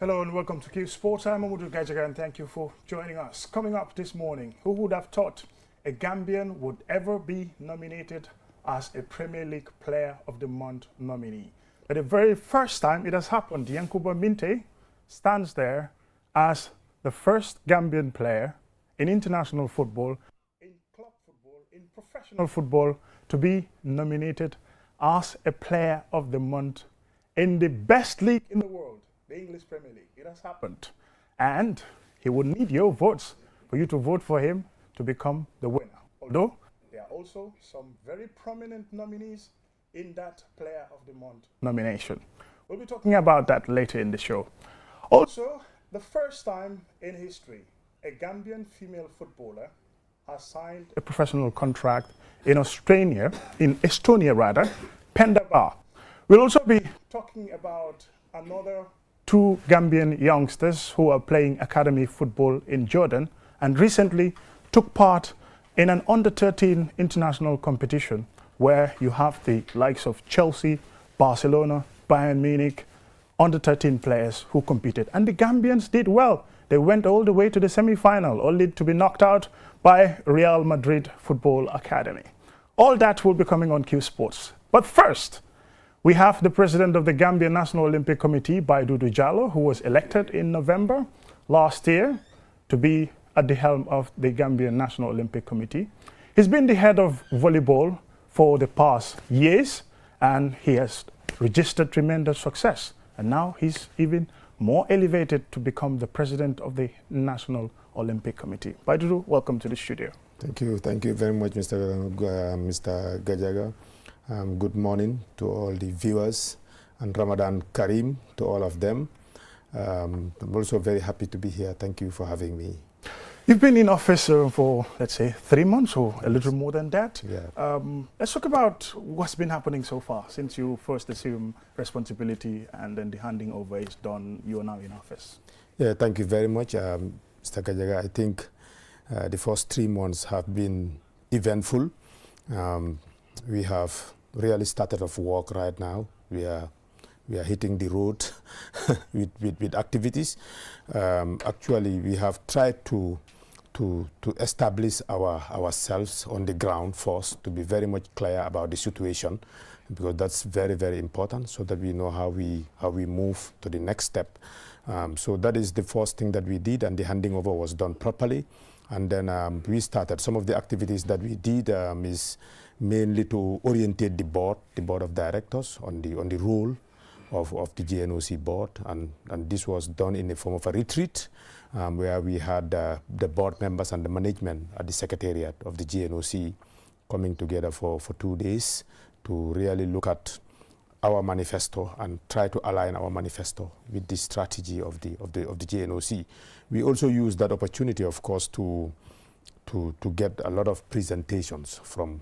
Hello and welcome to Qsports. I'm Mamudu Gajaga and thank you for joining us. Coming up this morning, who would have thought a Gambian would ever be nominated as a Premier League Player of the Month nominee? For the very first time it has happened, Yankuba Minte stands there as the first Gambian player in international football, in club football, in professional football to be nominated as a Player of the Month in the best league in the world, the English Premier League. It has happened. And he would need your votes for you to vote for him to become the winner. Although there are also some very prominent nominees in that Player of the Month nomination. We'll be talking about that later in the show. Also, the first time in history, a Gambian female footballer has signed a professional contract in Estonia, Pendabar. We'll also be talking about another two Gambian youngsters who are playing academy football in Jordan and recently took part in an under-13 international competition where you have the likes of Chelsea, Barcelona, Bayern Munich, under-13 players who competed. And the Gambians did well. They went all the way to the semi-final, only to be knocked out by Real Madrid Football Academy. All that will be coming on Qsports. But first, we have the president of the Gambia National Olympic Committee, Baidudu Jallow, who was elected in November last year to be at the helm of the Gambian National Olympic Committee. He's been the head of volleyball for the past years, and he has registered tremendous success. And now he's even more elevated to become the president of the National Olympic Committee. Baidudu, welcome to the studio. Thank you very much, Mr. Gajaga. Good morning to all the viewers and Ramadan Kareem to all of them. I'm also very happy to be here. Thank you for having me. You've been in office for, let's say, 3 months or a little more than that. Yeah. Let's talk about what's been happening so far since you first assumed responsibility and then the handing over is done. You are now in office. Yeah, thank you very much, Mr. Gajaga. I think the first 3 months have been eventful. We have really started off work right now. We are hitting the road with activities. Actually, we have tried to establish ourselves on the ground first, to be very much clear about the situation, because that's very, very important, so that we know how we move to the next step. So that is the first thing that we did, and the handing over was done properly. And then we started. Some of the activities that we did is mainly to orientate the board of directors on the role of the GNOC board, and this was done in the form of a retreat where we had the board members and the management at the secretariat of the GNOC coming together for 2 days to really look at our manifesto and try to align our manifesto with the strategy of the GNOC. We also used that opportunity, of course, to get a lot of presentations from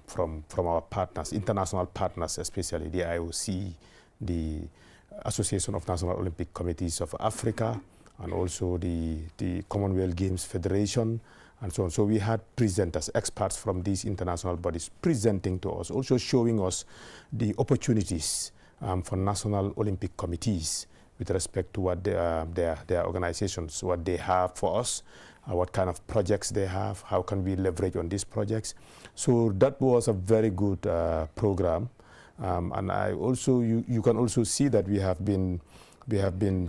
our partners, international partners, especially the IOC, the Association of National Olympic Committees of Africa, and also the Commonwealth Games Federation, and so on. So we had presenters, experts from these international bodies presenting to us, also showing us the opportunities for national Olympic committees with respect to what their organizations, what they have for us, what kind of projects they have, how can we leverage on these projects. So that was a very good program. And I also, you can also see that we have been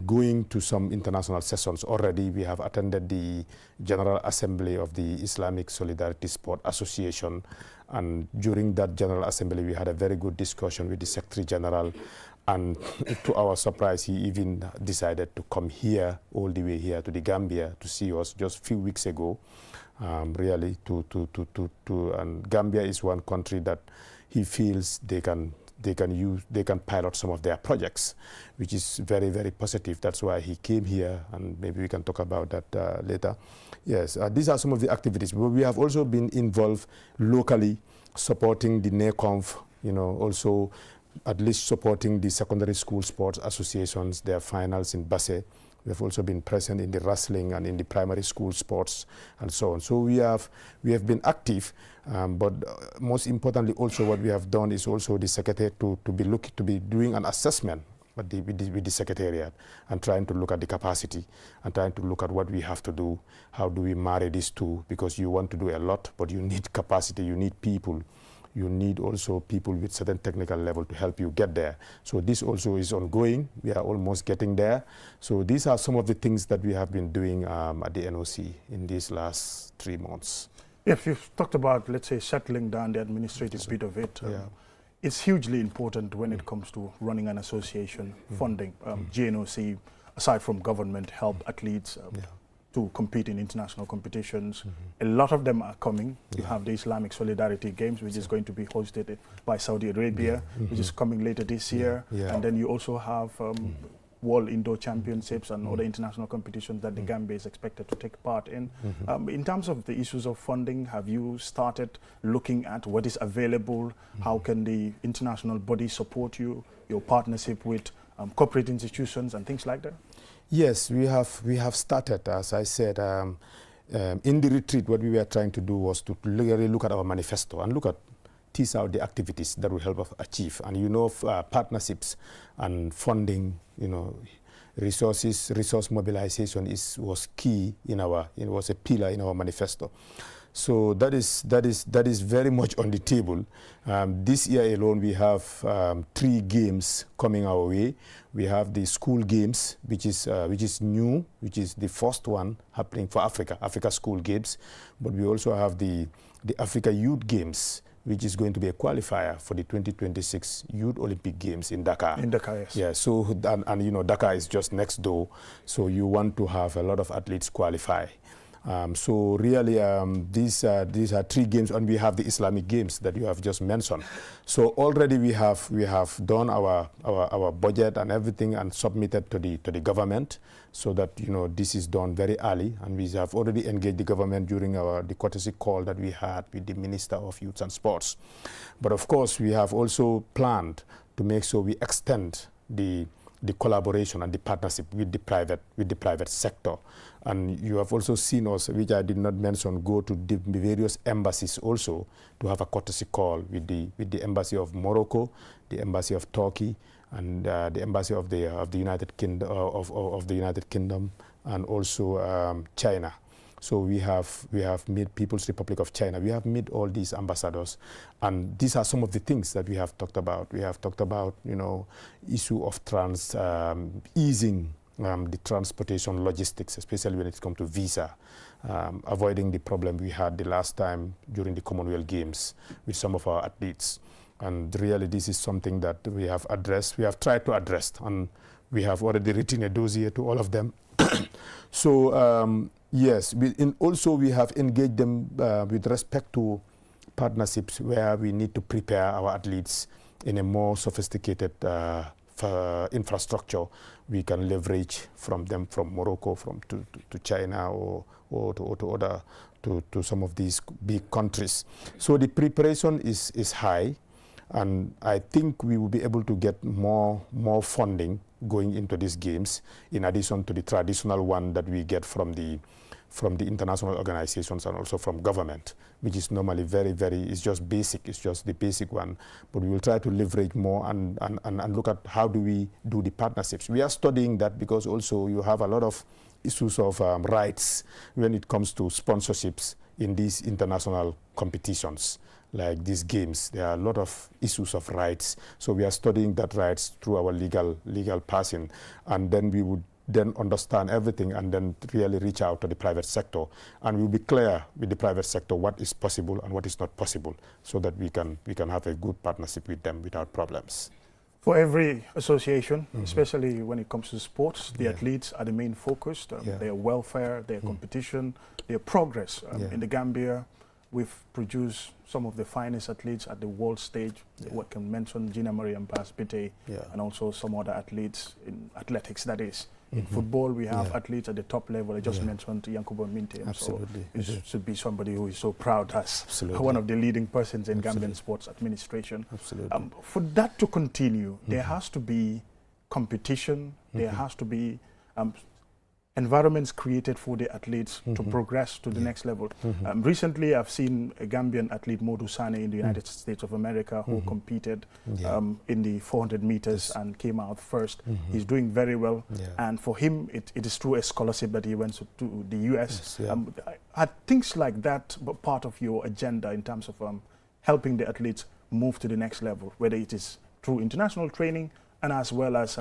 going to some international sessions already. We have attended the General Assembly of the Islamic Solidarity Sport Association, and during that General Assembly we had a very good discussion with the Secretary General, and to our surprise he even decided to come here, all the way here to the Gambia to see us just a few weeks ago. Really and Gambia is one country that he feels they can pilot some of their projects, which is very, very positive. That's why he came here, and maybe we can talk about that later. Yes, these are some of the activities. But we have also been involved locally, supporting the NECONF, also at least supporting the secondary school sports associations, their finals in Basse. We have also been present in the wrestling and in the primary school sports and so on. So we have been active, but most importantly also what we have done is also the secretary to be doing an assessment with the secretariat, and trying to look at the capacity and trying to look at what we have to do. How do we marry these two? Because you want to do a lot, but you need capacity, you need people. You need also people with certain technical level to help you get there. So this also is ongoing. We are almost getting there. So these are some of the things that we have been doing at the NOC in these last 3 months. Yes, you've talked about, let's say, settling down the administrative bit of it. It's hugely important when it comes to running an association, funding. GNOC, aside from government, help athletes to compete in international competitions. A lot of them are coming. You have the Islamic Solidarity Games, which is going to be hosted by Saudi Arabia, which is coming later this year. And then you also have World Indoor Championships and other international competitions that the Gambia is expected to take part in. In terms of the issues of funding, have you started looking at what is available? How can the international body support you, your partnership with corporate institutions and things like that? Yes, we have started. As I said, in the retreat, what we were trying to do was to really look at our manifesto and tease out the activities that will help us achieve. And partnerships and funding, resource mobilization was key it was a pillar in our manifesto. So that is very much on the table. This year alone, we have 3 games coming our way. We have the school games, which is new, which is the first one happening for Africa School Games. But we also have the Africa Youth Games, which is going to be a qualifier for the 2026 Youth Olympic Games in Dakar. In Dakar, yes. Yeah. So and Dakar is just next door, so you want to have a lot of athletes qualify. So really, these are 3 games, and we have the Islamic Games that you have just mentioned. So already we have done our budget and everything and submitted to the government, so that this is done very early, and we have already engaged the government during the courtesy call that we had with the Minister of Youth and Sports. But of course, we have also planned to make sure we extend the collaboration and the partnership with the private sector. And you have also seen us, which I did not mention, go to the various embassies also to have a courtesy call with the embassy of Morocco, the embassy of Turkey, and the embassy of the United Kingdom of the United Kingdom, and also China. So we have met People's Republic of China. We have met all these ambassadors, and these are some of the things that we have talked about. We have talked about issue of easing the transportation logistics, especially when it comes to visa, avoiding the problem we had the last time during the Commonwealth Games with some of our athletes. And really, this is something that we have addressed. We have tried to address, and we have already written a dossier to all of them. So yes, also we have engaged them with respect to partnerships where we need to prepare our athletes in a more sophisticated infrastructure. We can leverage from them, from Morocco, to China, or to some of these big countries. So the preparation is high, and I think we will be able to get more funding going into these games, in addition to the traditional one that we get from the international organizations and also from government, which is normally it's just basic. It's just the basic one. But we will try to leverage more and look at how do we do the partnerships. We are studying that because also you have a lot of issues of rights when it comes to sponsorships in these international competitions, like these games. There are a lot of issues of rights. So we are studying that rights through our legal passing, and then we would then understand everything and then really reach out to the private sector, and we'll be clear with the private sector what is possible and what is not possible, so that we can have a good partnership with them without problems. For every association, especially when it comes to sports, the athletes are the main focus. Their welfare, their competition, their progress. In the Gambia, we've produced some of the finest athletes at the world stage. What can mention Gina Marie Mbas-Bite, and also some other athletes in athletics, that is. In football, we have athletes at the top level. I just mentioned Yankuba Minte. Absolutely. So it should be somebody who is so proud as one of the leading persons in Gambian sports administration. Absolutely. For that to continue, there has to be competition. There has to be environments created for the athletes to progress to the next level. Recently, I've seen a Gambian athlete, Modou Sane, in the United States of America, who competed in the 400 meters and came out first. He's doing very well. And for him, it is through a scholarship that he went to the US. Are things like that part of your agenda in terms of helping the athletes move to the next level, whether it is through international training and as well as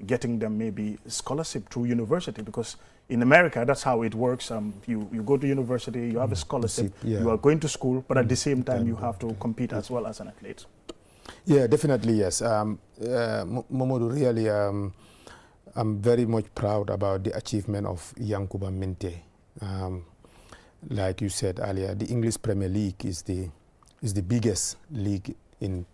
getting them maybe scholarship through university? Because in America, that's how it works. You go to university, you have a scholarship, you are going to school, but at the same time, you have to compete as well as an athlete. Yeah, definitely, yes. Momodu, really, I'm very much proud about the achievement of Yankuba Minteh. Like you said earlier, the English Premier League is the biggest league in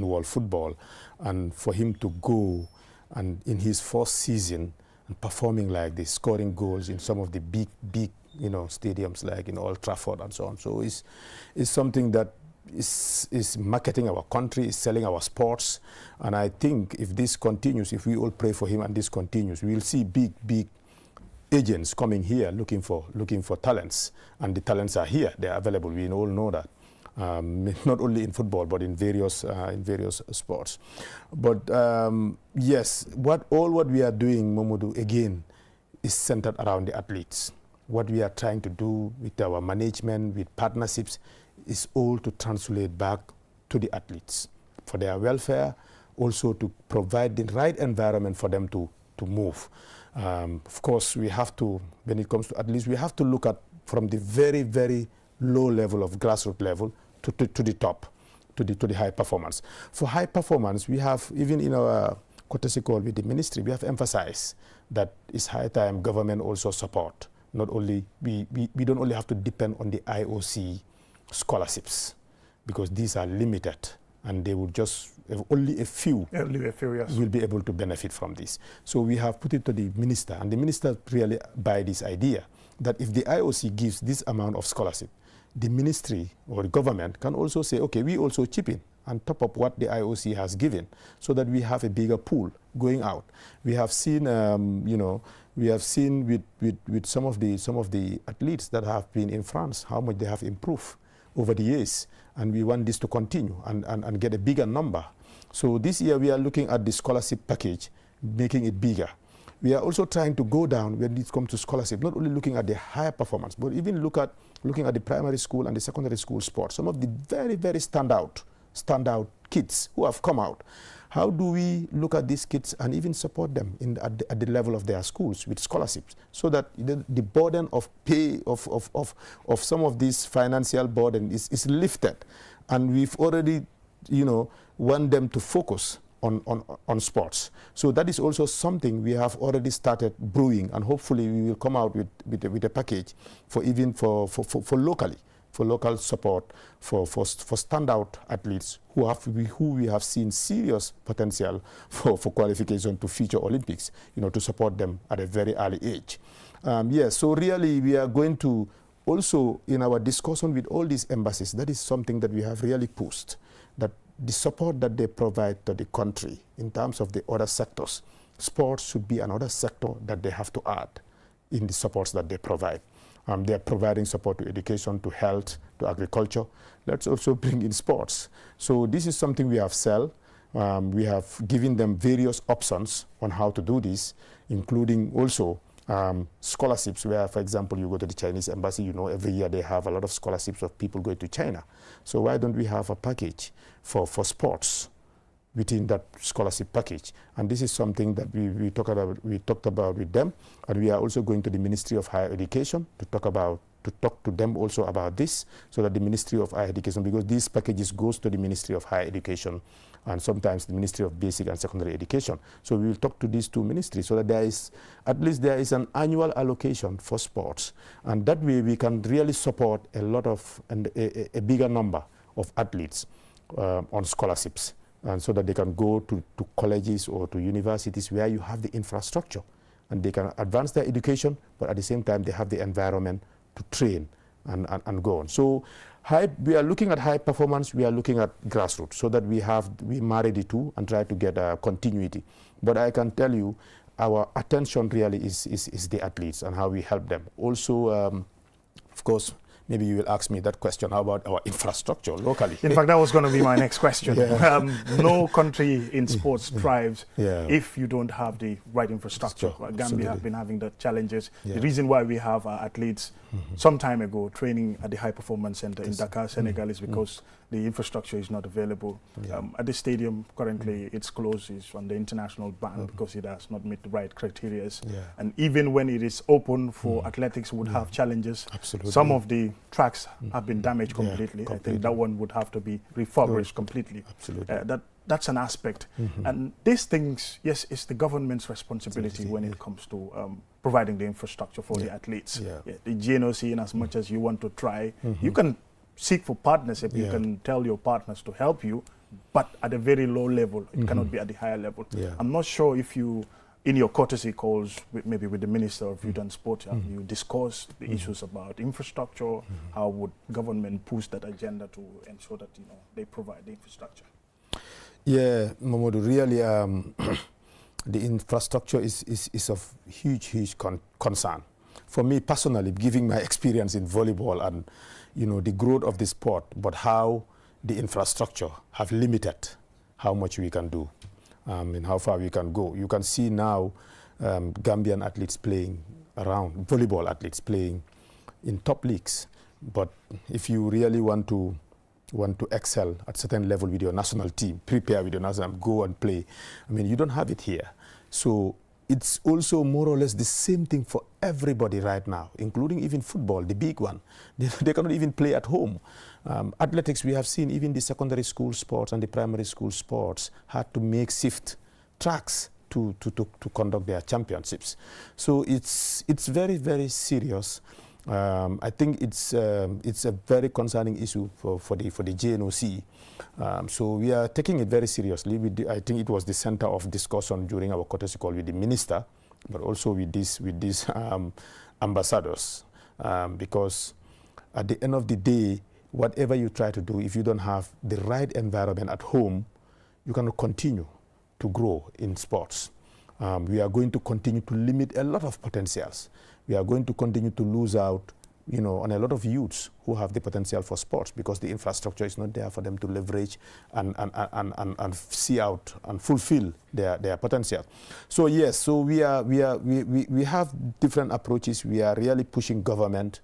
world football, and for him to go and in his first season and performing like this, scoring goals in some of the big stadiums like in Old Trafford and so on, so is something that is marketing our country, is selling our sports. And I think if this continues, if we all pray for him and this continues, we will see big agents coming here looking for talents, and the talents are here, they are available, we all know that. Not only in football, but in various sports. But yes, what we are doing, Momodu, again, is centered around the athletes. What we are trying to do with our management, with partnerships, is all to translate back to the athletes for their welfare, also to provide the right environment for them to move. Of course, we have to, when it comes to athletes, we have to look at from the very, very low level of grassroots level to the top, to the high performance. For high performance, we have, even in our courtesy call with the ministry, we have emphasized that it's high time government also support. Not only, we don't only have to depend on the IOC scholarships, because these are limited and they will just, only a few will be able to benefit from this. So we have put it to the minister, and the minister really buy this idea that if the IOC gives this amount of scholarship, the ministry or the government can also say, okay, we also chip in and top up what the IOC has given, so that we have a bigger pool going out. We have seen, with some of the athletes that have been in France, how much they have improved over the years, and we want this to continue and get a bigger number. So this year we are looking at the scholarship package, making it bigger. We are also trying to go down when it comes to scholarship, not only looking at the higher performance, but even looking at the primary school and the secondary school sports. Some of the very, very standout kids who have come out. How do we look at these kids and even support them at the level of their schools with scholarships, so that the burden of pay of some of this financial burden is lifted, and we've already want them to focus on sports. So that is also something we have already started brewing, and hopefully we will come out with a package for locally, for local support for standout athletes who we have seen serious potential for qualification to future Olympics, to support them at a very early age. So really we are going to also, in our discussion with all these embassies, that is something that we have really pushed, that the support that they provide to the country in terms of the other sectors, sports should be another sector that they have to add in the supports that they provide. They are providing support to education, to health, to agriculture. Let's also bring in sports. So this is something we have sell. We have given them various options on how to do this, including also scholarships, where, for example, you go to the Chinese embassy, every year they have a lot of scholarships of people going to China. So why don't we have a package for sports within that scholarship package? And this is something that we talked about with them, and we are also going to the Ministry of Higher Education to talk to them also about this, so that the Ministry of Higher Education, because these packages goes to the Ministry of Higher Education and sometimes the Ministry of Basic and Secondary Education. So we will talk to these two ministries, so that there is an annual allocation for sports, and that way we can really support a lot of a bigger number of athletes on scholarships, and so that they can go to colleges or to universities where you have the infrastructure, and they can advance their education, but at the same time they have the environment to train and go on. So we are looking at high performance, we are looking at grassroots, so that we marry the two and try to get a continuity. But I can tell you, our attention really is the athletes and how we help them. Also, of course, maybe you will ask me that question, how about our infrastructure locally? In fact, that was going to be my next question. Yeah. No country in sports thrives Yeah. if you don't have the right infrastructure. Sure, Gambia absolutely. have been having the challenges. Yeah. The reason why we have our athletes some time ago training at the High Performance Center in Dakar, Senegal, is because the infrastructure is not available. Yeah. At the stadium, currently, it's closed, it's on the international ban because it has not met the right criteria. Yeah. And even when it is open for athletics, would have challenges. Absolutely. Some of the tracks have been damaged Yeah, completely. I completely. think that one would have to be refurbished completely. Absolutely. That's an aspect. And these things, yes, it's the government's responsibility when it comes to providing the infrastructure for the athletes. Yeah. The GNOC, in as much as you want to try, you can seek for partnership. You can tell your partners to help you, but at a very low level. It cannot be at the higher level. Yeah. I'm not sure if you, in your courtesy calls, maybe with the Minister of Youth and Sport, you discuss the issues about infrastructure. How would government push that agenda to ensure that they provide the infrastructure? Yeah, Mamadou, really, the infrastructure is of huge concern. For me personally, giving my experience in volleyball and the growth of the sport, but how the infrastructure have limited how much we can do and how far we can go. You can see now Gambian athletes playing around, volleyball athletes playing in top leagues. But if you really want to excel at certain level with your national team, prepare with your national team, go and play. I mean, you don't have it here. So it's also more or less the same thing for everybody right now, including even football, the big one. They cannot even play at home. Athletics, we have seen even the secondary school sports and the primary school sports had to make shift tracks to conduct their championships. So it's very, very serious. I think it's a very concerning issue for the GNOC. So we are taking it very seriously. I think it was the center of discussion during our courtesy call with the minister, but also with these ambassadors, because at the end of the day, whatever you try to do, if you don't have the right environment at home, you cannot continue to grow in sports. We are going to continue to limit a lot of potentials. We are going to continue to lose out, on a lot of youths who have the potential for sports because the infrastructure is not there for them to leverage and see out and fulfill their potential. So yes, so we have different approaches. We are really pushing government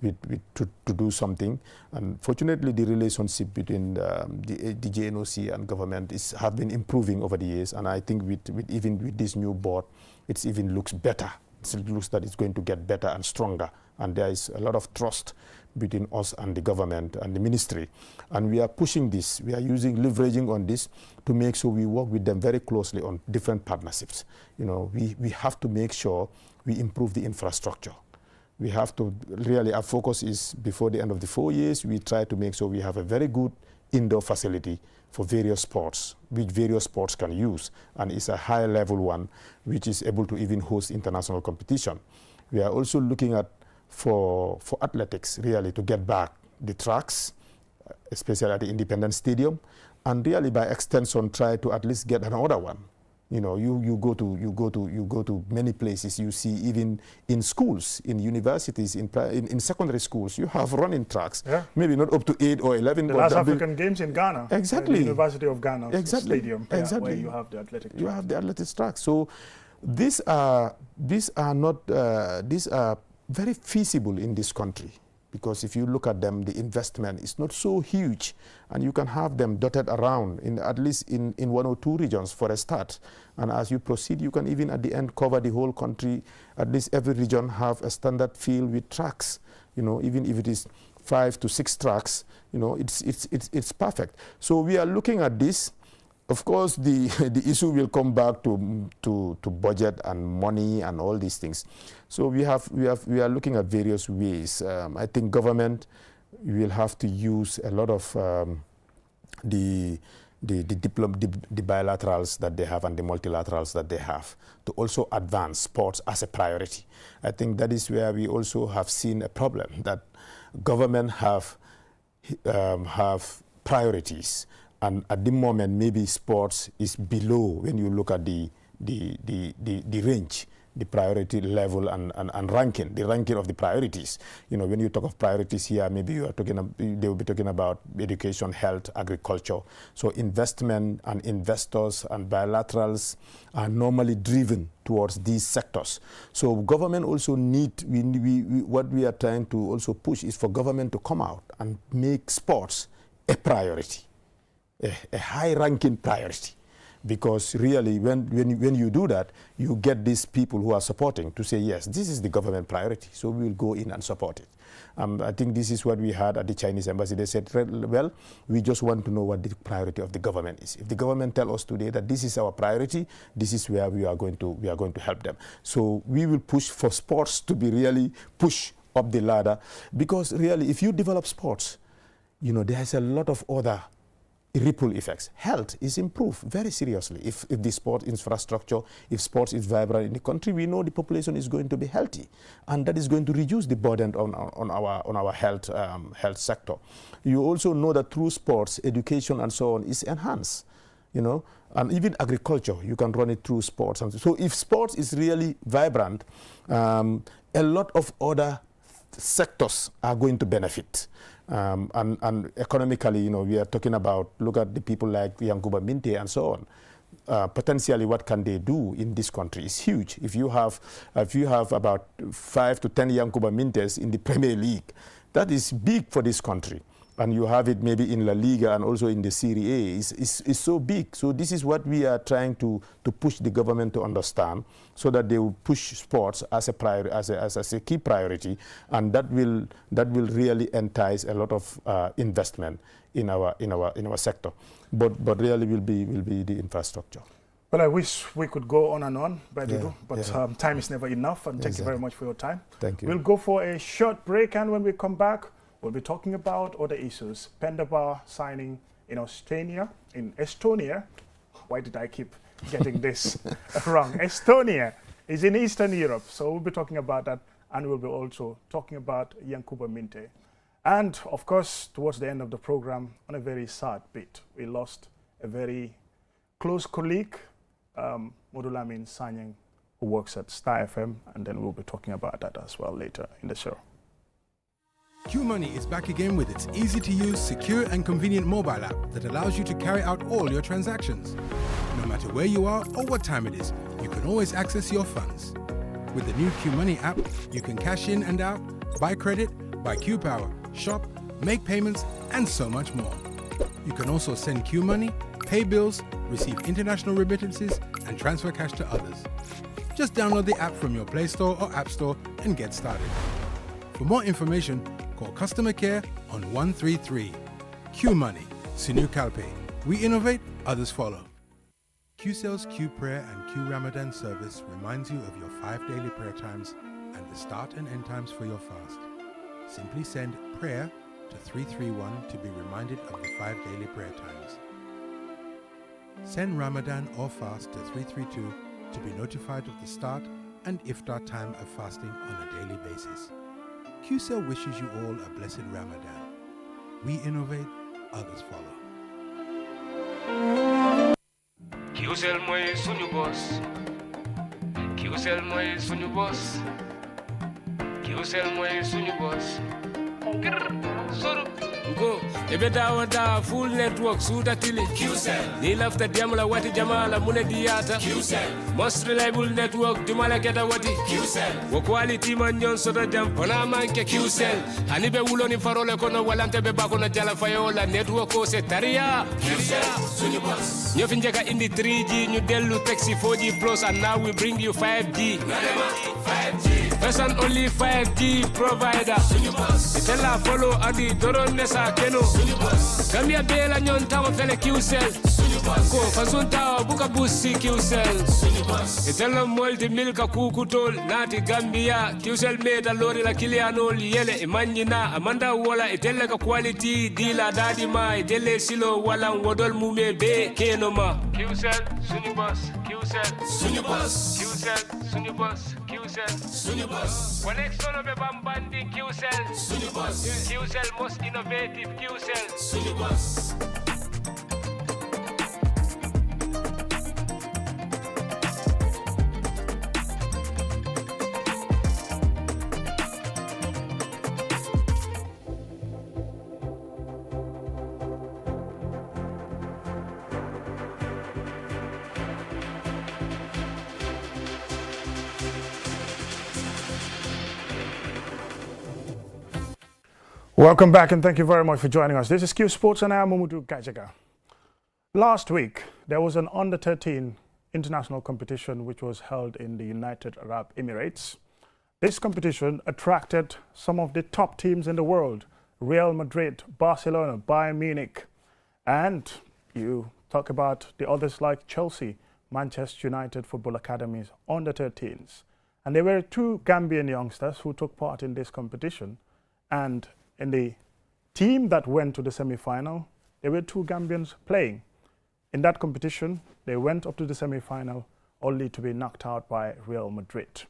to do something. And fortunately, the relationship between the GNOC and government have been improving over the years. And I think even with this new board, it even looks better. It looks that it's going to get better and stronger. And there is a lot of trust between us and the government and the ministry. And we are pushing this. We are leveraging on this to make sure we work with them very closely on different partnerships. We have to make sure we improve the infrastructure. We have to really, our focus is before the end of the 4 years, we try to make sure we have a very good indoor facility for various sports, which various sports can use. And it's a high level one, which is able to even host international competition. We are also looking at, for athletics, really, to get back the tracks, especially at the Independence Stadium, and really by extension try to at least get another one. You go to many places. You see even in schools, in universities, in secondary schools, you have running tracks. Yeah. Maybe not up to 8 or 11. The last African Games in Ghana. Exactly. The University of Ghana Stadium. Exactly. Where you have the athletic tracks. You have the athletic tracks. So these are very feasible in this country. Because if you look at them, the investment is not so huge, and you can have them dotted around at least in 1 or 2 regions for a start. And as you proceed, you can even at the end cover the whole country. At least every region have a standard field with tracks. Even if it is 5 to 6 tracks, it's perfect. So we are looking at this. Of course, the issue will come back to budget and money and all these things. So we are looking at various ways. I think government will have to use a lot of the bilaterals that they have and the multilaterals that they have to also advance sports as a priority. I think that is where we also have seen a problem, that government have priorities. And at the moment, maybe sports is below when you look at the the range, the priority level and ranking, the ranking of the priorities. You know, when you talk of priorities here, maybe you are talking, they will be talking about education, health, agriculture. So investment and investors and bilaterals are normally driven towards these sectors. So government also what we are trying to also push is for government to come out and make sports a priority, a high-ranking priority. Because really, when you do that, you get these people who are supporting to say, yes, this is the government priority, so we will go in and support it. I think this is what we had at the Chinese embassy. They said, well, we just want to know what the priority of the government is. If the government tell us today that this is our priority, this is where we are going to help them. So we will push for sports to be really pushed up the ladder, because really, if you develop sports, you know, there's a lot of other ripple effects. Health is improved very seriously. If the sport infrastructure, if sports is vibrant in the country, we know the population is going to be healthy, and that is going to reduce the burden on our health sector. You also know that through sports, education and so on is enhanced, you know, and even agriculture, you can run it through sports. And so if sports is really vibrant, a lot of other sectors are going to benefit. And economically, you know, we are talking about, look at the people like Yankuba Minte and so on. Potentially, what can they do in this country is huge. If you have about 5 to 10 Yankuba Mintes in the Premier League, that is big for this country. And you have it maybe in La Liga and also in the Serie A. It's so big. So this is what we are trying to push the government to understand, so that they will push sports as a key priority, and that will really entice a lot of investment in our sector. But really will be the infrastructure. Well, I wish we could go on and on, but time is never enough. And thank you very much for your time. Thank you. We'll go for a short break, and when we come back, we'll be talking about other issues. Pendabar signing in Estonia. Why did I keep getting this wrong? Estonia is in Eastern Europe, so we'll be talking about that, and we'll be also talking about Yankuba Minte. And of course, towards the end of the program, on a very sad bit, we lost a very close colleague, Modulamin Sanyang, who works at Star FM, and then we'll be talking about that as well later in the show. QMoney is back again with its easy-to-use, secure and convenient mobile app that allows you to carry out all your transactions. No matter where you are or what time it is, you can always access your funds. With the new QMoney app, you can cash in and out, buy credit, buy QPower, shop, make payments, and so much more. You can also send QMoney, pay bills, receive international remittances, and transfer cash to others. Just download the app from your Play Store or App Store and get started. For more information, call customer care on 133. QMoney, Sinu Kalpe. We innovate, others follow. QCell's Q Prayer and Q Ramadan service reminds you of your 5 daily prayer times and the start and end times for your fast. Simply send prayer to 331 to be reminded of the 5 daily prayer times. Send Ramadan or fast to 332 to be notified of the start and iftar time of fasting on a daily basis. QCell wishes you all a blessed Ramadan. We innovate, others follow. QCell moy suñu boss. QCell moy suñu boss. QCell moy suñu boss. Soru go ebe dawada full network suda tili QCell ni lafta diamla wati jamala mune diata QCell most reliable network dumala keta wati QCell wo quality man nyon soda jam pona manke QCell hani be wuloni farole kono walante be bakono jala fayola network ko se taria QCell suñu boss ñu fi njeka indi 3G ñu delu taxi 4G plus and now we bring you 5G 5G first and only 5G provider suñu boss itela follow adi doron nesa keno Gambia bela nyon tawo fele QCell ko fasunta buka busi QCell itela molti milka kukutol nati Gambia QCell meta lori la kilianol yele imanyina amanda wala itela ka quality dila dadi ma itele silo wala wodol mume be keno ma QCell suñu boss QCell suñu boss QCell suñu boss QCell suñu boss connect solo be bambandi QCell suñu boss QCell most innovative QCell suñu boss Welcome back and thank you very much for joining us. This is Qsports and I am Mamudu Gajaga. Last week, there was an under-13 international competition which was held in the United Arab Emirates. This competition attracted some of the top teams in the world: Real Madrid, Barcelona, Bayern Munich, and you talk about the others like Chelsea, Manchester United Football Academies, under-13s. And there were 2 Gambian youngsters who took part in this competition, and in the team that went to the semi-final, there were 2 Gambians playing. In that competition, they went up to the semi-final only to be knocked out by Real Madrid.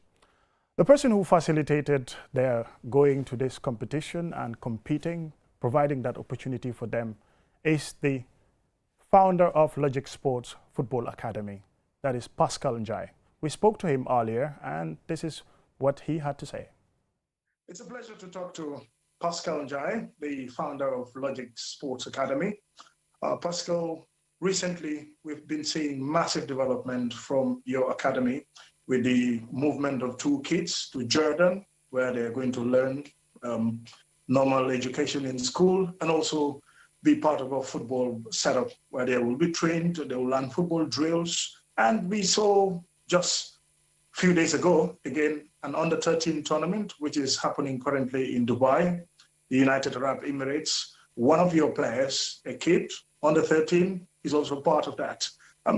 The person who facilitated their going to this competition and competing, providing that opportunity for them, is the founder of Qsports Football Academy, that is Pascal Njai. We spoke to him earlier and this is what he had to say. It's a pleasure to talk to Pascal Njai, the founder of Qsports Academy. Pascal, recently we've been seeing massive development from your academy with the movement of 2 kids to Jordan, where they're going to learn normal education in school and also be part of a football setup where they will be trained, they will learn football drills. And we saw just a few days ago, again, an under-13 tournament, which is happening currently in Dubai, the United Arab Emirates. One of your players, a kid, under 13, is also part of that.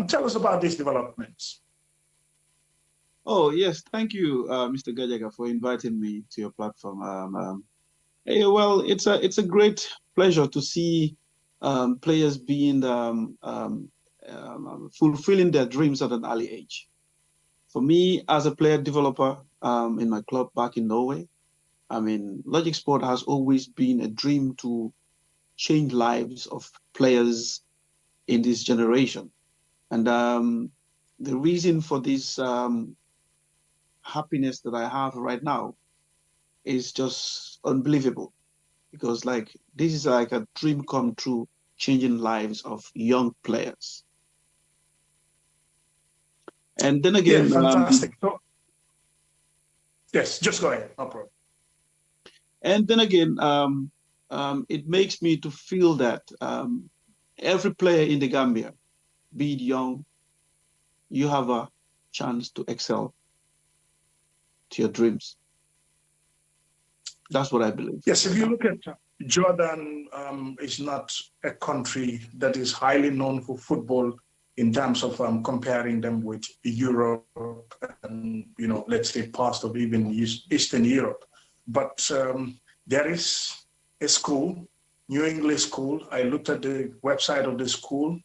Tell us about these developments. Oh, yes. Thank you, Mr. Gajaga, for inviting me to your platform. Well, it's a great pleasure to see players being fulfilling their dreams at an early age. For me, as a player developer in my club back in Norway, Qsport has always been a dream to change lives of players in this generation. And the reason for this happiness that I have right now is just unbelievable, because this is like a dream come true, changing lives of young players. And then again, yeah, fantastic. Yes, just go ahead, no problem. And then again, it makes me to feel that every player in the Gambia, be it young, you have a chance to excel to your dreams. That's what I believe. Yes, if you look at Jordan, is not a country that is highly known for football in terms of comparing them with Europe and, let's say parts of even Eastern Europe. But there is a school, New English School. I looked at the website of the school.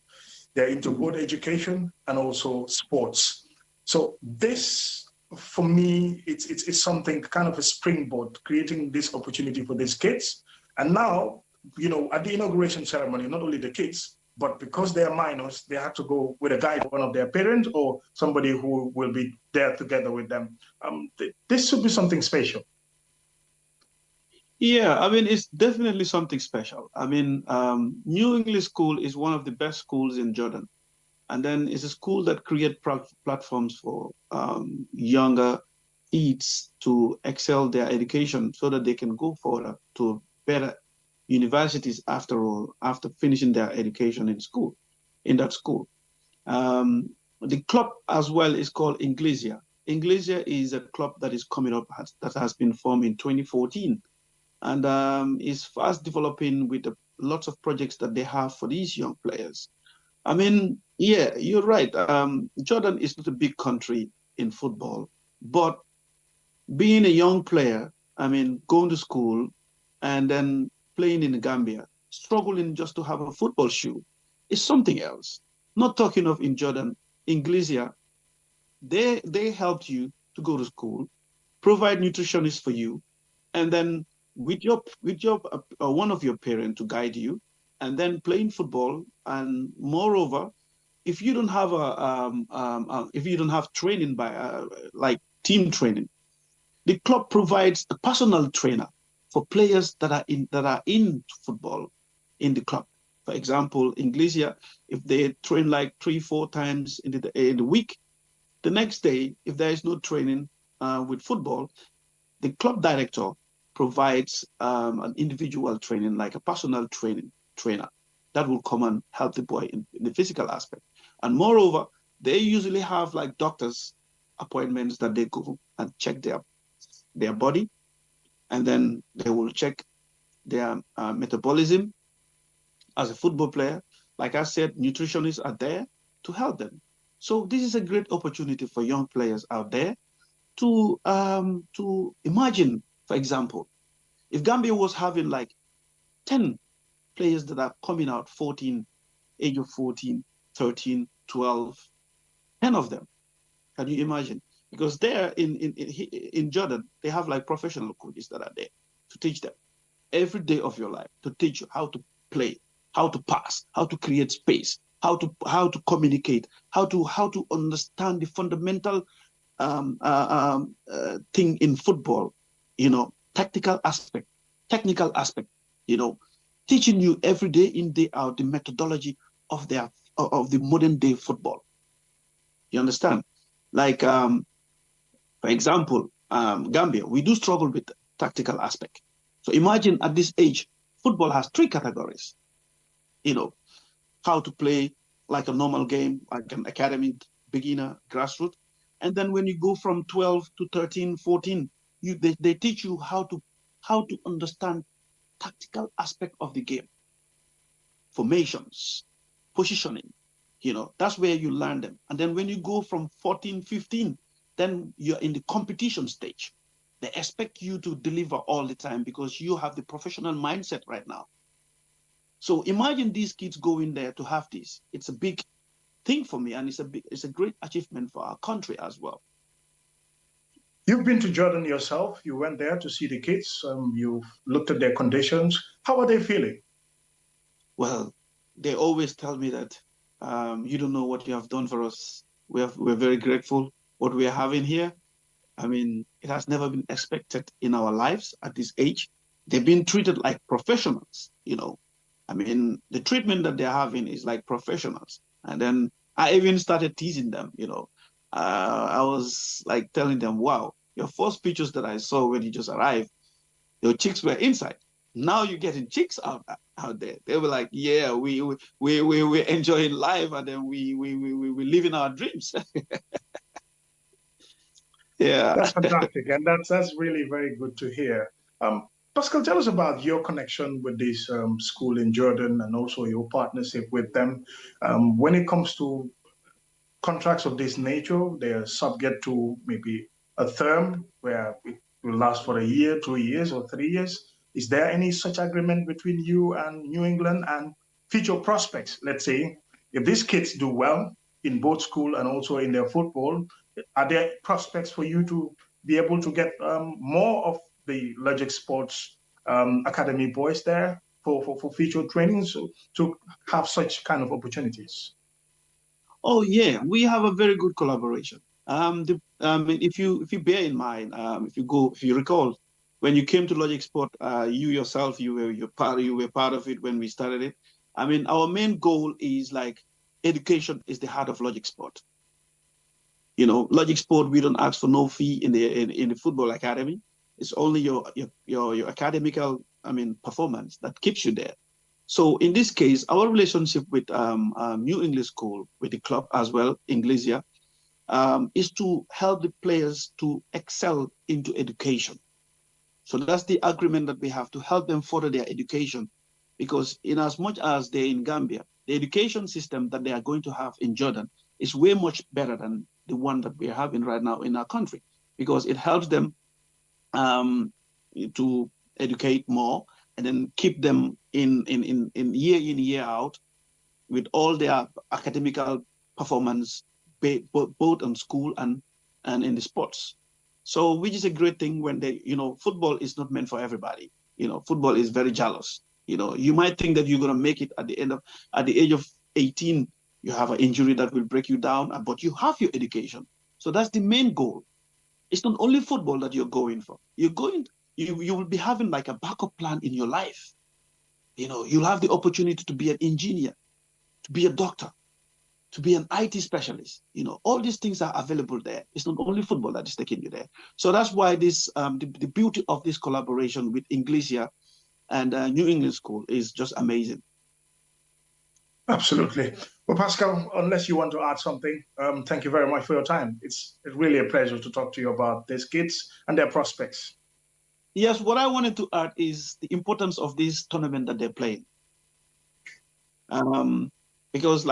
They're into both education and also sports. So this, for me, it's something kind of a springboard, creating this opportunity for these kids. And now, at the inauguration ceremony, not only the kids, but because they are minors, they have to go with a guide, one of their parents or somebody who will be there together with them. This should be something special. Yeah, it's definitely something special. New English School is one of the best schools in Jordan. And then it's a school that creates platforms for younger kids to excel their education so that they can go further to better universities after finishing their education in that school. The club as well is called Inglesia. Inglesia is a club that is coming up, that has been formed in 2014 and is fast developing with lots of projects that they have for these young players. Yeah, you're right. Jordan is not a big country in football, but being a young player, going to school and then playing in Gambia, struggling just to have a football shoe is something else. Not talking of in Jordan, Inglesia, they helped you to go to school, provide nutritionists for you, and then with your one of your parents to guide you, and then playing football. And moreover, if you don't have training by like team training, the club provides a personal trainer for players that are in football in the club. For example, Inglesia, if they train like 3-4 times in the week, the next day, if there is no training with football, the club director provides an individual training, like a personal trainer that will come and help the boy in the physical aspect. And moreover, they usually have like doctors appointments that they go and check their body, and then they will check their metabolism. As a football player, like I said, nutritionists are there to help them. So this is a great opportunity for young players out there to imagine, for example, if Gambia was having like 10 players that are coming out 14, age of 14, 13, 12, 10 of them. Can you imagine? Because there in Jordan, they have like professional coaches that are there to teach them every day of your life, to teach you how to play, how to pass, how to create space, how to communicate, how to understand the fundamental thing in football, technical aspect, teaching you every day in, day out, the methodology of the modern day football. You understand? Like, for example, Gambia, we do struggle with the tactical aspect. So imagine at this age, football has 3 categories. How to play like a normal game, like an academy, beginner, grassroots. And then when you go from 12 to 13, 14, they teach you how to understand tactical aspect of the game, formations, positioning. That's where you learn them. And then when you go from 14, 15, then you're in the competition stage. They expect you to deliver all the time because you have the professional mindset right now. So imagine these kids going there to have this. It's a big thing for me, and it's a great achievement for our country as well. You've been to Jordan yourself. You went there to see the kids. You've looked at their conditions. How are they feeling? Well, they always tell me that you don't know what you have done for us. We're very grateful what we are having here. I mean, it has never been expected in our lives at this age. They've been treated like professionals, I mean, the treatment that they're having is like professionals. And then I even started teasing them, I was like telling them, wow, your first pictures that I saw when you just arrived, your chicks were inside. Now you're getting chicks out there. They were like, yeah, we're enjoying life, and then we living our dreams. Yeah. That's fantastic. And that's really very good to hear. Pascal, tell us about your connection with this school in Jordan and also your partnership with them. When it comes to contracts of this nature, they are subject to maybe a term where it will last for a year, 2 years, or 3 years. Is there any such agreement between you and New England and future prospects? Let's say, if these kids do well in both school and also in their football, are there prospects for you to be able to get more of the Logic Sports Academy boys there for future training, so to have such kind of opportunities? Oh yeah, we have a very good collaboration. If you bear in mind, if you recall, when you came to Logic Sport, you yourself, you were part of it when we started it. I mean, our main goal is like education is the heart of Logic Sport. Logic Sport, we don't ask for no fee in the football academy. It's only your academical, performance that keeps you there. So in this case, our relationship with New English School, with the club as well, Inglesia, is to help the players to excel into education. So that's the agreement that we have, to help them further their education, because in as much as they're in Gambia, the education system that they are going to have in Jordan is way much better than the one that we're having right now in our country, because it helps them to educate more and then keep them in year out with all their academical performance, both in school and in the sports. So, which is a great thing when football is not meant for everybody. Football is very jealous. You might think that you're going to make it at the age of 18, you have an injury that will break you down, but you have your education. So that's the main goal. It's not only football that you're going for. You will be having like a backup plan in your life. You'll have the opportunity to be an engineer, to be a doctor, to be an IT specialist. All these things are available there. It's not only football that is taking you there. So that's why this the beauty of this collaboration with Inglesia and New England School is just amazing. Absolutely. Well, Pascal, unless you want to add something, thank you very much for your time. It's really a pleasure to talk to you about these kids and their prospects. Yes, what I wanted to add is the importance of this tournament that they're playing. Because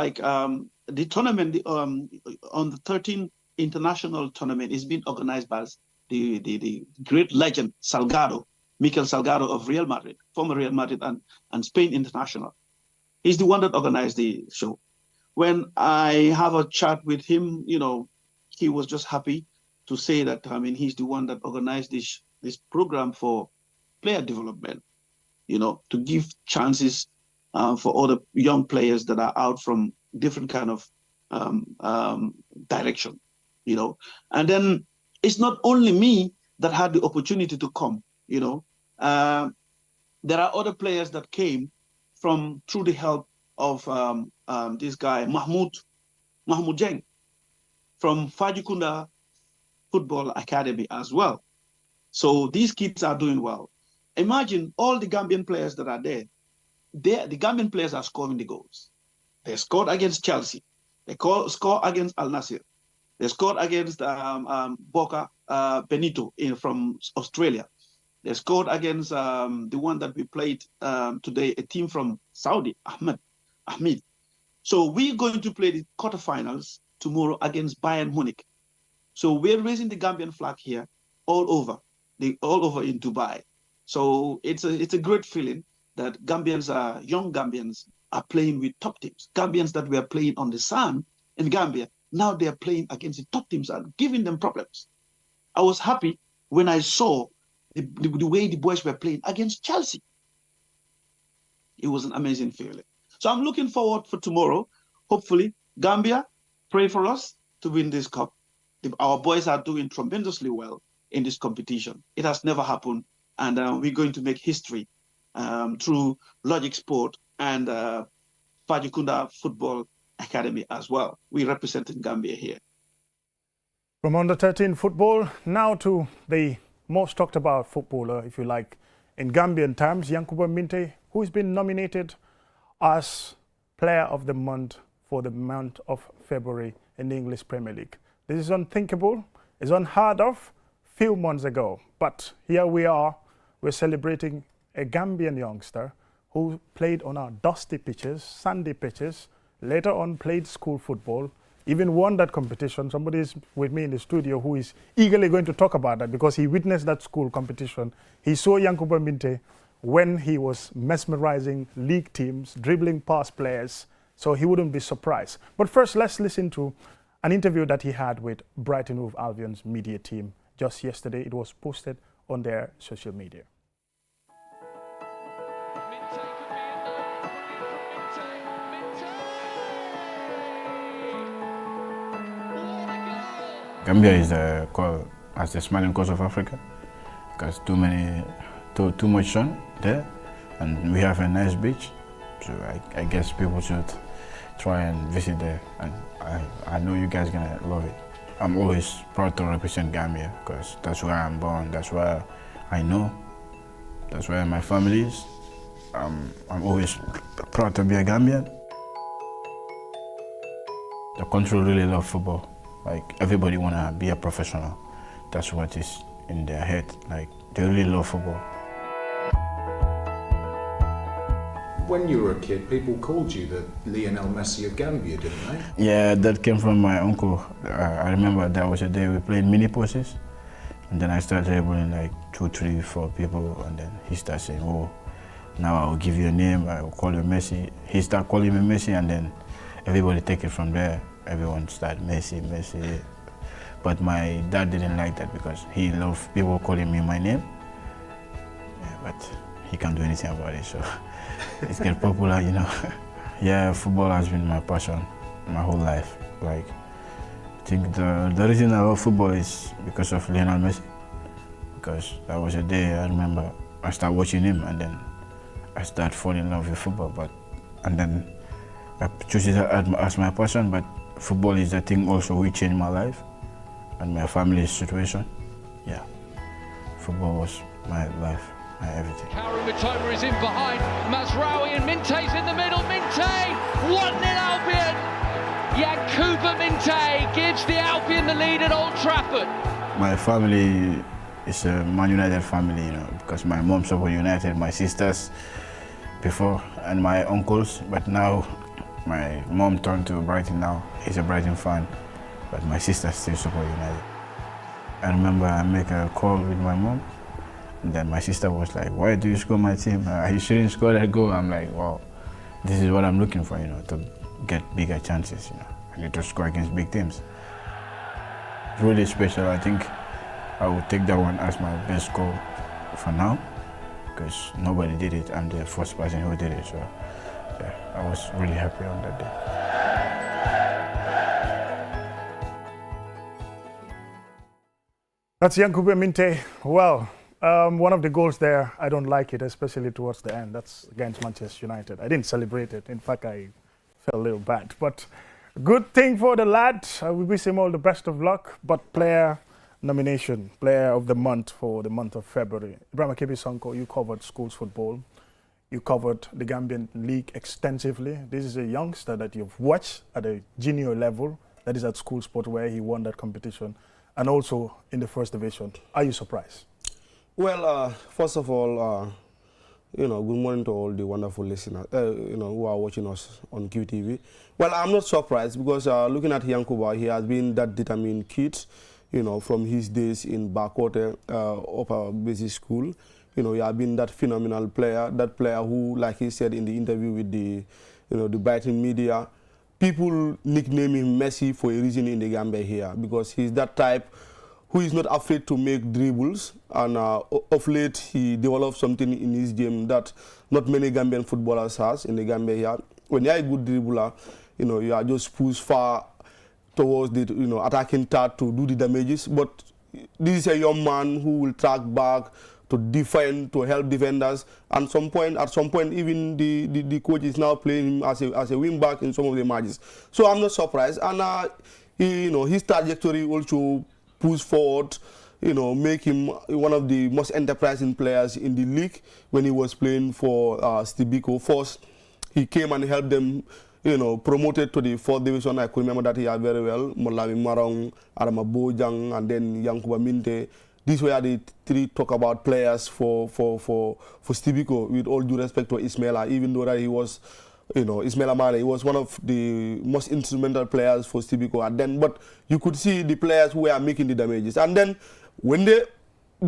the tournament on the 13th international tournament is being organized by the great legend Salgado, Mikel Salgado of Real Madrid, former Real Madrid and Spain international. He's the one that organized the show. When I have a chat with him, he was just happy to say that, he's the one that organized this program for player development, to give chances for all the young players that are out from different kind of direction, And then it's not only me that had the opportunity to come, There are other players that came through the help of this guy, Mahmoud Jeng, from Fajikunda Football Academy as well. So these kids are doing well. Imagine all the Gambian players that are there. The Gambian players are scoring the goals. They scored against Chelsea. They scored against Al Nassr. They scored against Boca Benito from Australia. They scored against the one that we played today, a team from Saudi, Ahmed. So we're going to play the quarterfinals tomorrow against Bayern Munich. So we're raising the Gambian flag here all over in Dubai. So it's a great feeling that young Gambians are playing with top teams. Gambians that were playing on the sand in Gambia, now they're playing against the top teams and giving them problems. I was happy when I saw the way the boys were playing against Chelsea. It was an amazing feeling. So I'm looking forward for tomorrow. Hopefully, Gambia, pray for us to win this cup. Our boys are doing tremendously well in this competition. It has never happened. And we're going to make history through Logic Sport and Fajikunda Football Academy as well. We represented Gambia here. From under 13 football, now to the most talked about footballer, if you like, in Gambian terms, Yankuba Minteh, who has been nominated as Player of the Month for the month of February in the English Premier League. This is unthinkable, it's unheard of few months ago, but here we are, we're celebrating a Gambian youngster who played on our dusty pitches, sandy pitches, later on played school football, even won that competition. Somebody is with me in the studio who is eagerly going to talk about that because he witnessed that school competition. He saw Yankuba Minteh when he was mesmerizing league teams, dribbling past players, so he wouldn't be surprised. But first, let's listen to an interview that he had with Brighton Hove Albion's media team just yesterday. It was posted on their social media. Gambia is called as the smiling coast of Africa because too much sun there, and we have a nice beach. So I guess people should try and visit there, and I know you guys gonna love it. I'm always proud to represent Gambia because that's where I'm born, that's where I know, that's where my family is. I'm always proud to be a Gambian. The country really love football. Like everybody wanna be a professional. That's what is in their head. Like they really love football. When you were a kid, people called you the Lionel Messi of Gambia, didn't they? Yeah, that came from my uncle. I remember there was a day we played mini poses, and then I started dribbling like 2, 3, 4 people, and then he started saying, "Oh, now I will give you a name. I will call you Messi." He started calling me Messi, and then everybody take it from there. Everyone started Messi. But my dad didn't like that because he loved people calling me my name. Yeah, but he can't do anything about it, so it's getting popular, you know. Yeah, football has been my passion my whole life. Like, I think the reason I love football is because of Lionel Messi. Because that was a day I remember I started watching him, and then I started falling in love with football. And then I choose it as my passion, but football is the thing also which changed my life and my family's situation. Yeah, football was my life, my everything. Karim Matoma is in behind Mazraoui and Minte's in the middle. Minte, 1-0 Albion. Yankuba Minte gives the Albion the lead at Old Trafford. My family is a Man United family, you know, because my mom supported United, my sisters before, and my uncles. But now my mom turned to Brighton now. He's a Brighton fan, but my sisters still support United. I remember I make a call with my mom, and then my sister was like, "Why do you score my team? You shouldn't score that goal." I'm like, "Well, this is what I'm looking for, you know, to get bigger chances, you know. I need to score against big teams." Really special. I think I would take that one as my best goal for now, because nobody did it. I'm the first person who did it, so yeah, I was really happy on that day. That's Yankuba Minte. Well, one of the goals there, I don't like it, especially towards the end. That's against Manchester United. I didn't celebrate it. In fact, I felt a little bad. But good thing for the lad. I will wish him all the best of luck. But player nomination, player of the month for the month of February. Ibrahima Kebi Sonko, you covered schools football. You covered the Gambian League extensively. This is a youngster that you've watched at a junior level, that is at Qsports, where he won that competition, and also in the first division. Are you surprised? Well, first of all, good morning to all the wonderful listeners, who are watching us on QTV. Well, I'm not surprised because looking at Yankuba, he has been that determined kid, from his days in Backwater Upper Basic School. He has been that phenomenal player, that player who, like he said in the interview with the Brighton media, people nickname him Messi for a reason in the Gambia here, because he's that type who is not afraid to make dribbles, and of late he developed something in his game that not many Gambian footballers has in the Gambia here. When you're a good dribbler, you are just pushed far towards the attacking third to do the damages. But this is a young man who will track back to defend, to help defenders. And at some point, even the coach is now playing him as a wing back in some of the matches. So I'm not surprised. And his trajectory also push forward, make him one of the most enterprising players in the league. When he was playing for Steve Biko First, he came and helped them, promoted to the 4th division. I could remember that he had very well. Molami Marong, Adama Bojang, and then Yankuba Minte. These were the three talk about players for Steve Biko, with all due respect to Ismaila, even though that he was, Ismaila Mane, he was one of the most instrumental players for Steve Biko. And then, but you could see the players who were making the damages. And then when the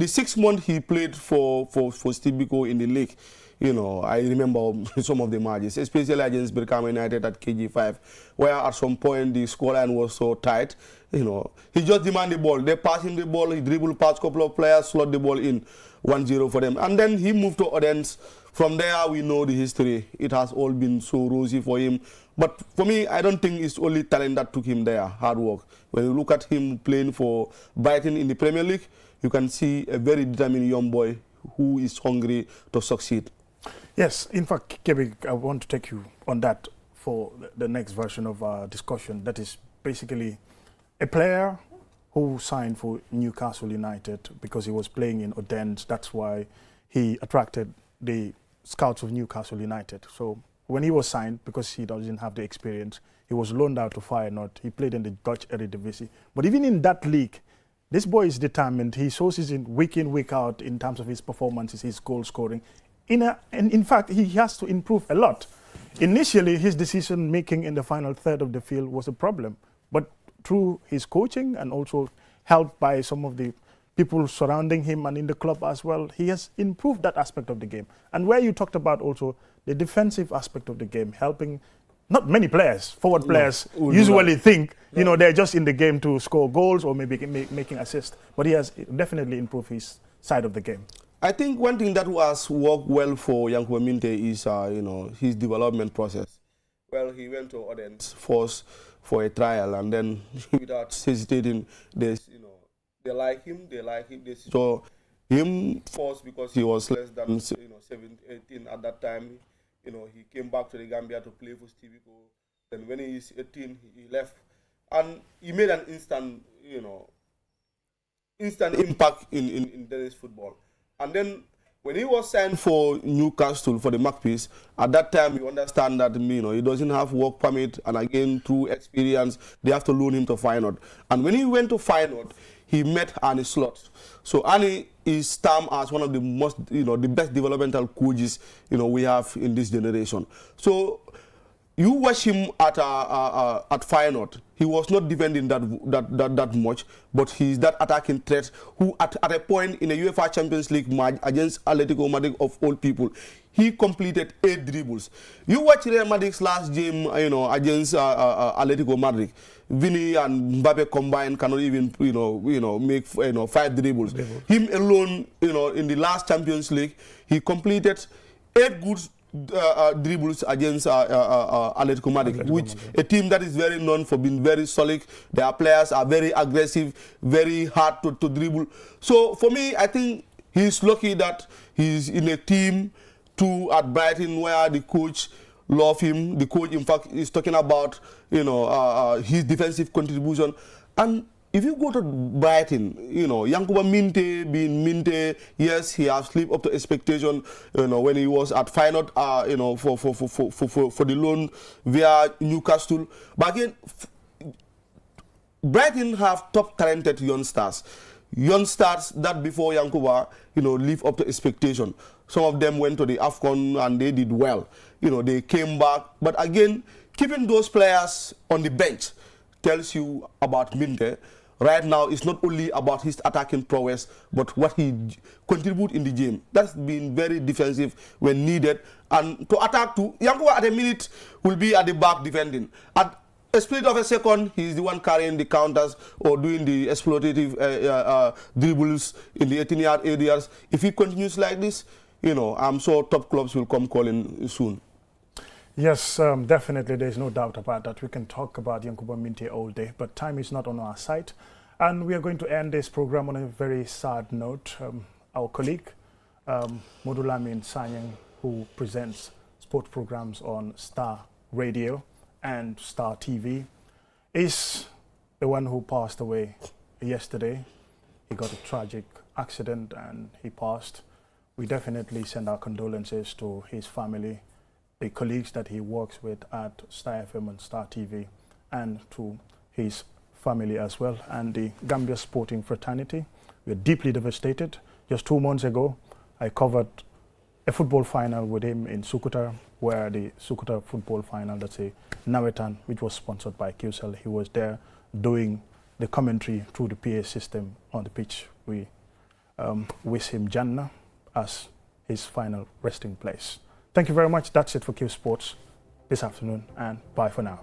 6 months he played for Steve Biko in the league, I remember some of the matches, especially against Birkama United at KG5, where at some point the scoreline was so tight. He just demanded the ball. They passed him the ball, he dribbled past a couple of players, slot the ball in, 1-0 for them. And then he moved to Odense. From there, we know the history. It has all been so rosy for him. But for me, I don't think it's only talent that took him there, hard work. When you look at him playing for Brighton in the Premier League, you can see a very determined young boy who is hungry to succeed. Yes, in fact, Kebi, I want to take you on that for the next version of our discussion. That is basically a player who signed for Newcastle United because he was playing in Odense. That's why he attracted the scouts of Newcastle United. So when he was signed, because he doesn't have the experience, he was loaned out to Feyenoord. He played in the Dutch Eredivisie. But even in that league, this boy is determined. He shows it in, week out in terms of his performances, his goal scoring. In fact, he has to improve a lot. Initially, his decision making in the final third of the field was a problem. But through his coaching and also helped by some of the people surrounding him and in the club as well, he has improved that aspect of the game. And where you talked about also the defensive aspect of the game, helping not many players, forward players, usually think, they're just in the game to score goals or maybe making assists. But he has definitely improved his side of the game. I think one thing that has worked well for Yankuba Minte is, his development process. Well, he went to Odense first for a trial, and then without hesitating, they like him. They saw him first because he was less than 18 at that time. He came back to the Gambia to play for Steve Biko. Then when he's 18, he left, and he made an instant impact in Danish football. And then when he was signed for Newcastle for the Magpies, at that time you understand that he doesn't have work permit, and again through experience they have to loan him to Feyenoord. And when he went to Feyenoord, he met Arne Slot. So Arne is termed as one of the most, the best developmental coaches, we have in this generation. So you watch him at Feyenoord. He was not defending that much, but he's that attacking threat who, at a point in a UEFA Champions League match against Atletico Madrid of all people, he completed 8 dribbles. You watch Real Madrid's last game, against Atletico Madrid. Vini and Mbappe combined cannot even, make 5 dribbles. Him alone, in the last Champions League, he completed 8 good dribbles against Atletico Madrid, which a team that is very known for being very solid. Their players are very aggressive, very hard to dribble. So for me, I think he's lucky that he's in a team too at Brighton where the coach love him. The coach, in fact, is talking about his defensive contribution. And if you go to Brighton, Yankuba Minte being Minte, yes, he has lived up to expectation, when he was at Feyenoord, for the loan via Newcastle. But again, Brighton have top talented youngsters that before Yankuba, live up to expectation. Some of them went to the AFCON and they did well. They came back. But again, keeping those players on the bench tells you about Minte. Right now, it's not only about his attacking prowess, but what he contributes in the game. That's been very defensive when needed. And to attack too, Yankuba at a minute will be at the back defending. At a split of a second, he's the one carrying the counters or doing the exploitative dribbles in the 18-yard areas. If he continues like this, I'm sure top clubs will come calling soon. Yes, definitely. There's no doubt about that. We can talk about Yankuba Minte all day, but time is not on our side. And we are going to end this program on a very sad note. Our colleague, Modulamin Sanyang, who presents sport programs on Star Radio and Star TV, is the one who passed away yesterday. He got a tragic accident and he passed. We definitely send our condolences to his family, the colleagues that he works with at Star FM and Star TV, and to his family as well, and the Gambia sporting fraternity. We're deeply devastated. Just 2 months ago, I covered a football final with him in Sukuta, where the Sukuta football final, that's a Nawetan, which was sponsored by QCell. He was there doing the commentary through the PA system on the pitch. We wish him Jannah as his final resting place. Thank you very much. That's it for Qsports this afternoon, and bye for now.